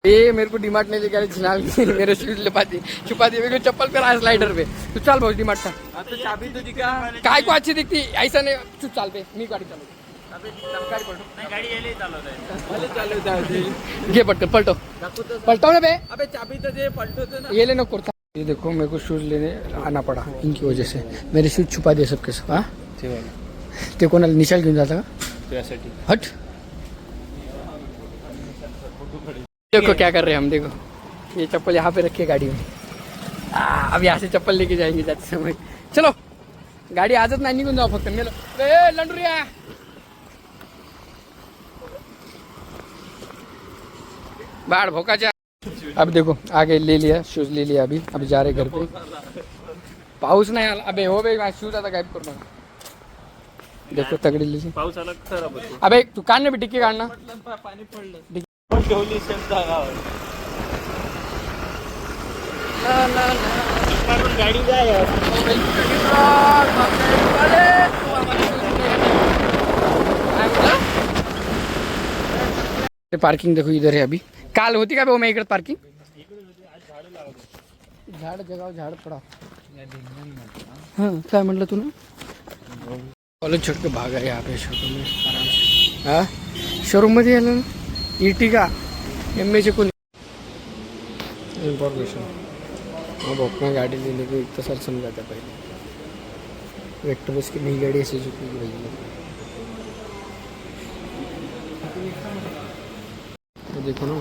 ये मेरे को डिमार्ट नहीं लेके झिनाल मेरे शूज छुपा दिए मेरे चप्पल पे रहा स्लाइडर पे। तू चल भाऊ डिमार्ट का चाबी तुझी का काय को अच्छी दिखती ऐसा नहीं तू चाल पे मी गाड़ी चालू घे पटकन पलटो पलटाओ ना बे। अबे चाबी तो दे पलटो ना। ये लेना कुर्ता। ये देखो मेरे को शूज लेने आना पड़ा इनकी वजह से। मेरे शूज छुपा दिए सबके सब। हाँ ते कोणाला निशाल घेऊन जाता का हट। देखो क्या कर रहे हैं हम। देखो ये चप्पल यहाँ पे रखिए गाड़ी में। अब यहाँ से चप्पल लेके जाएंगे जाते समय। चलो गाड़ी आजच नाही निघून जाऊ फक्त मेलो ए लंडुरिया। बाढ़ भोकाचा। अब देखो आगे ले लिया शूज ले लिया। अभी जा रहे घर पे। पाऊस नाही आला अबे हो बे शूज आता गायब करू नका। देखो तगड़ी लीजिए पाऊस आला खराब होतो। अबे तू काढ ना बी टिक्की काढ ना। पाणी पडलं ठेवली शेत जागावर गाडी जाय पार्किंग देखो इधर है। अभी काल होती का भाऊ मैं इकडे पार्किंग झाड जगाव झाड पडा। हाँ काय म्हटलं तू ना कॉलेज छोड़ के भागा यहाँ पे शोरूम में आराम से। हाँ शोरूम मध्ये आलं ना इटिका एमएचे कोणी इन्फॉर्मेशन। अब अपना गाड़ी लेने को इतना सारा समझाता पहले वेक्टर बस की नई गाड़ी ऐसे चुकी की रही है। तो देखो ना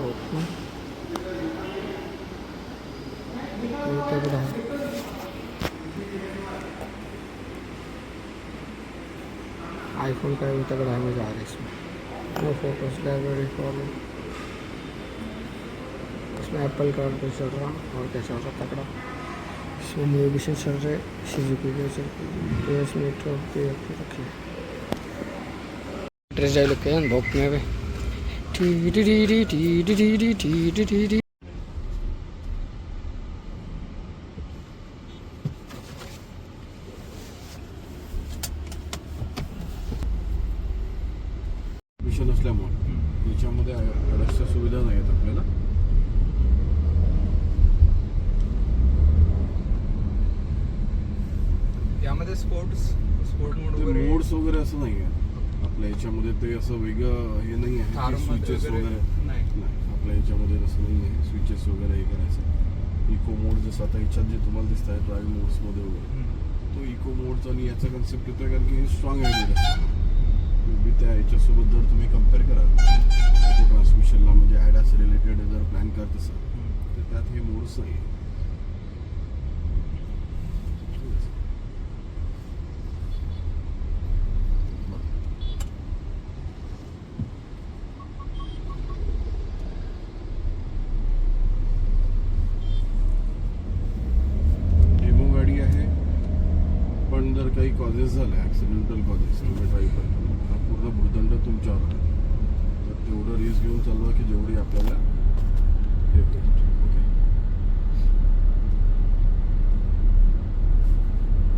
आईफोन का भी तगड़ा है मजा आ रहा है इसमें। नो फोकस लाइब्रेरी फॉलो इसमें एप्पल का भी चल रहा और क्या चल रहा तगड़ा। इसमें नेविगेशन चल रहा है सुजुकी का चल रहा है। इसमें ट्रक पे रखे ड्रेस जाए लोग के भोग में भी T T T T T T T T T T. नसल्यामुळे याच्यामध्ये अडचच्या सुविधा नाही आहेत आपल्याला। यामध्ये स्पोर्ट मोड्स वगैरे असं नाही आहे आपल्या याच्यामध्ये। ते असं वेगळं हे नाही आहे स्विचेस वगैरे नाही आपल्या याच्यामध्ये तसं नाही आहे स्विचेस वगैरे हे करायचं। इको मोड जसं आता याच्यात जे तुम्हाला दिसत आहे ड्राईव्ह मोड्समध्ये वगैरे तो इको मोडचा आणि याचा कन्सेप्ट येतो कारण की हे स्ट्रॉंग आहे। त्या याच्यासोबत जर तुम्ही कम्पेअर कराल ऑटो ट्रान्समिशनला म्हणजे ॲडास रिलेटेड जर प्लॅन करत असाल तर त्यात हे मोड्स नाही आहे। डेमो गाडी आहे पण जर काही कॉजेस झाले ॲक्सिडेंटल कॉजेस तुम्ही ड्राईव्ह करताना पूर्ण भूदंड तुमच्यावर आहे। तर तेवढं रिस्क घेऊन चालवा की जेवढी आपल्याला हे होईल। ओके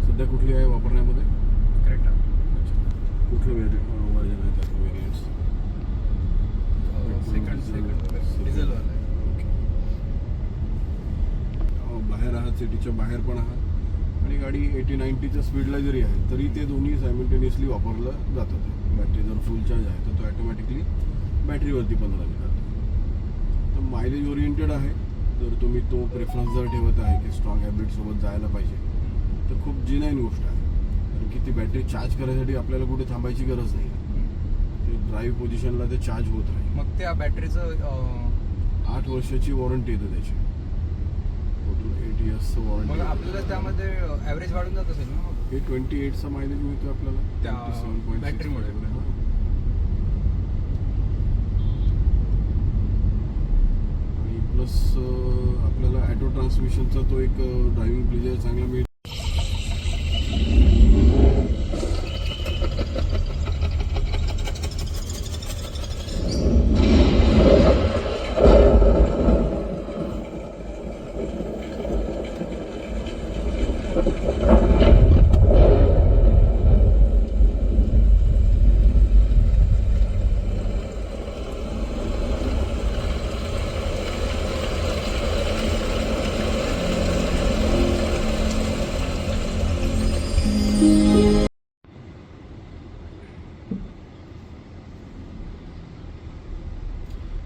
सध्या कुठली आहे वापरण्यामध्ये क्रेटा कुठलं वर्जन आहे त्यात वेरियंट्स सेकंड डिझेल वाला बाहेर आहात सिटीच्या बाहेर पण आहात आणि गाडी 80-90च्या स्पीडला जरी आहे तरी ते दोन्ही सायमल्टेनियसली वापरलं जातात। बॅटरी जर फुल चार्ज आहे तर तो ॲटोमॅटिकली बॅटरीवरती पण रन करतो। तर मायलेज ओरिएंटेड आहे। जर तुम्ही तो प्रेफरन्स जर ठेवत आहे की स्ट्रॉंग हॅबिटसोबत जायला पाहिजे तर खूप जिनाईन गोष्ट आहे कारण की ती बॅटरी चार्ज करायसाठी आपल्याला कुठे थांबायची गरज नाही। ते ड्राईव्ह पोझिशनला ते चार्ज होत राहील। मग त्या बॅटरीचं 8 वर्षाची वॉरंटी येते त्याची टोटल 8 इयर्सचं वॉरंटी। मग आपल्याला त्यामध्ये ॲव्हरेज वाढून जात असेल ना हे 28चा मायलेज मिळतो आपल्याला त्या बॅटरीमुळे। आणि प्लस आपल्याला ॲटो ट्रान्समिशनचा तो एक ड्रायव्हिंग प्लेजर चांगला मिळतो।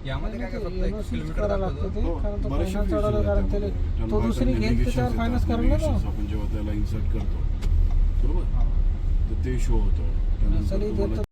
यामध्ये काय काय फक्त NOC 1 किलोमीटर करायला लागतं दाखवतं. ते, कारण तो बरेचसे फायनान्स features चढवला, आहेत कारण त्यामध्ये. त्याला त्यानं तो काय दुसरी काय घेईल त्याच्यावर navigations फायनान्स येतात, करेल ना तो. navigations आपण जेव्हा त्याला इन्सर्ट करतो बरोबर हा. तर ते शो होतं त्यानंतर असंही तुम्हाला देतं.